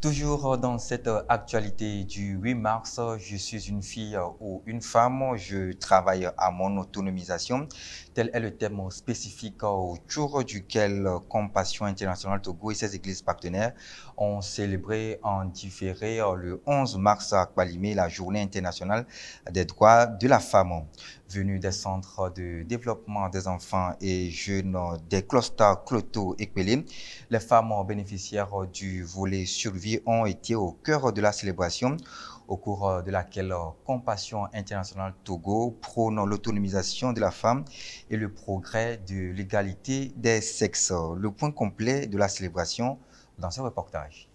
Toujours dans cette actualité du 8 mars, je suis une fille ou une femme, je travaille à mon autonomisation. Tel est le thème spécifique autour duquel Compassion Internationale Togo et ses églises partenaires ont célébré en différé le 11 mars à Kpalimé la Journée internationale des droits de la femme. Venus des centres de développement des enfants et jeunes des clusters Cloto et Kwele, les femmes bénéficiaires du volet survie ont été au cœur de la célébration, au cours de laquelle Compassion Internationale Togo prône l'autonomisation de la femme et le progrès de l'égalité des sexes. Le point complet de la célébration dans ce reportage.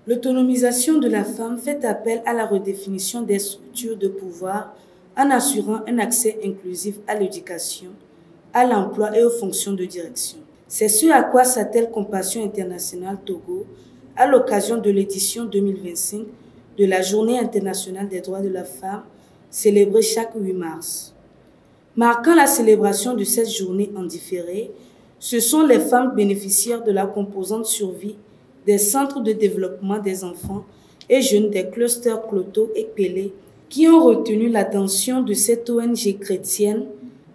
L'autonomisation de la femme fait appel à la redéfinition des structures de pouvoir en assurant un accès inclusif à l'éducation, à l'emploi et aux fonctions de direction. C'est ce à quoi s'attelle Compassion Internationale Togo à l'occasion de l'édition 2025 de la Journée internationale des droits de la femme, célébrée chaque 8 mars. Marquant la célébration de cette journée en différé, ce sont les femmes bénéficiaires de la composante survie des centres de développement des enfants et jeunes des clusters Cloto et Kwele qui ont retenu l'attention de cette ONG chrétienne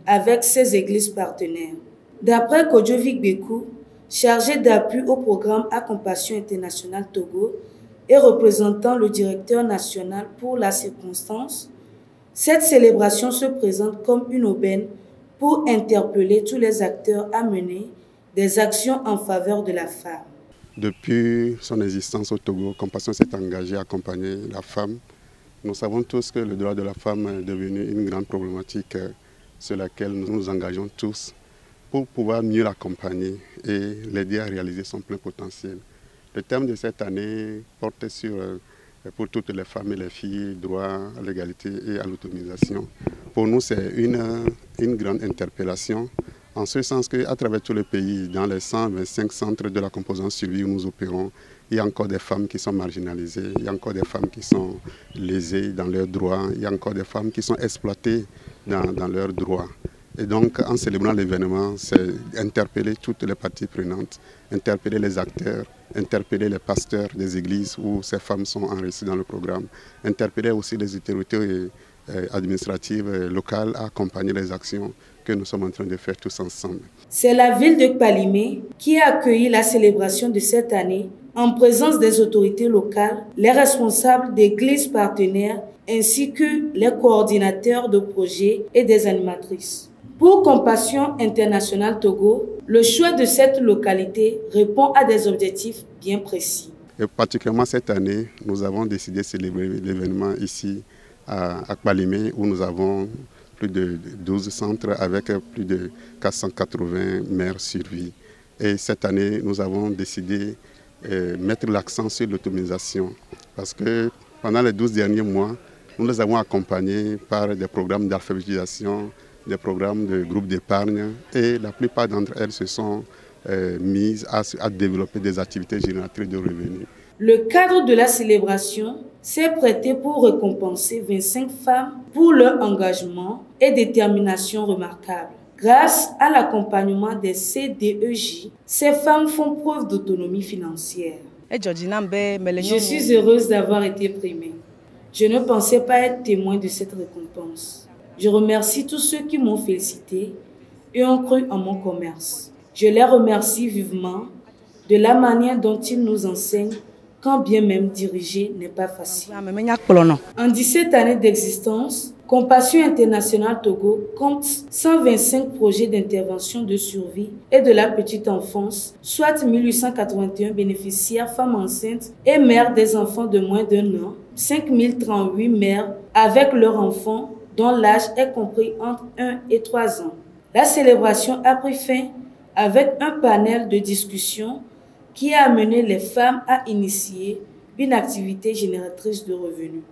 avec ses églises partenaires. D'après Kodjovic Bekou, chargé d'appui au programme à Compassion Internationale Togo et représentant le directeur national pour la circonstance, cette célébration se présente comme une aubaine pour interpeller tous les acteurs à mener des actions en faveur de la femme. Depuis son existence au Togo, Compassion s'est engagée à accompagner la femme. Nous savons tous que le droit de la femme est devenu une grande problématique sur laquelle nous nous engageons tous pour pouvoir mieux l'accompagner et l'aider à réaliser son plein potentiel. Le thème de cette année porte sur, pour toutes les femmes et les filles, droit à l'égalité et à l'autonomisation. Pour nous, c'est une grande interpellation, en ce sens qu'à travers tout le pays, dans les 125 centres de la composante survie où nous opérons, il y a encore des femmes qui sont marginalisées, il y a encore des femmes qui sont lésées dans leurs droits, il y a encore des femmes qui sont exploitées dans leurs droits. Et donc, en célébrant l'événement, c'est interpeller toutes les parties prenantes, interpeller les acteurs, interpeller les pasteurs des églises où ces femmes sont enregistrées dans le programme, interpeller aussi les autorités administratives locales à accompagner les actions que nous sommes en train de faire tous ensemble. C'est la ville de Kpalimé qui a accueilli la célébration de cette année en présence des autorités locales, les responsables d'églises partenaires ainsi que les coordinateurs de projets et des animatrices. Pour Compassion Internationale Togo, le choix de cette localité répond à des objectifs bien précis. Et particulièrement cette année, nous avons décidé de célébrer l'événement ici à Kpalimé où nous avons plus de 12 centres avec plus de 480 mères survies. Et cette année, nous avons décidé de mettre l'accent sur l'autonomisation parce que pendant les 12 derniers mois, nous les avons accompagnés par des programmes d'alphabétisation, des programmes de groupes d'épargne et la plupart d'entre elles se sont mises à développer des activités génératrices de revenus. Le cadre de la célébration s'est prêté pour récompenser 25 femmes pour leur engagement et détermination remarquable. Grâce à l'accompagnement des CDEJ, ces femmes font preuve d'autonomie financière. Je suis heureuse d'avoir été primée. Je ne pensais pas être témoin de cette récompense. Je remercie tous ceux qui m'ont félicité et ont cru en mon commerce. Je les remercie vivement de la manière dont ils nous enseignent, quand bien même diriger n'est pas facile. En 17 années d'existence, Compassion Internationale Togo compte 125 projets d'intervention de survie et de la petite enfance, soit 1881 bénéficiaires femmes enceintes et mères des enfants de moins d'1 an, 5038 mères avec leurs enfants dont l'âge est compris entre 1 et 3 ans. La célébration a pris fin avec un panel de discussion qui a amené les femmes à initier une activité génératrice de revenus.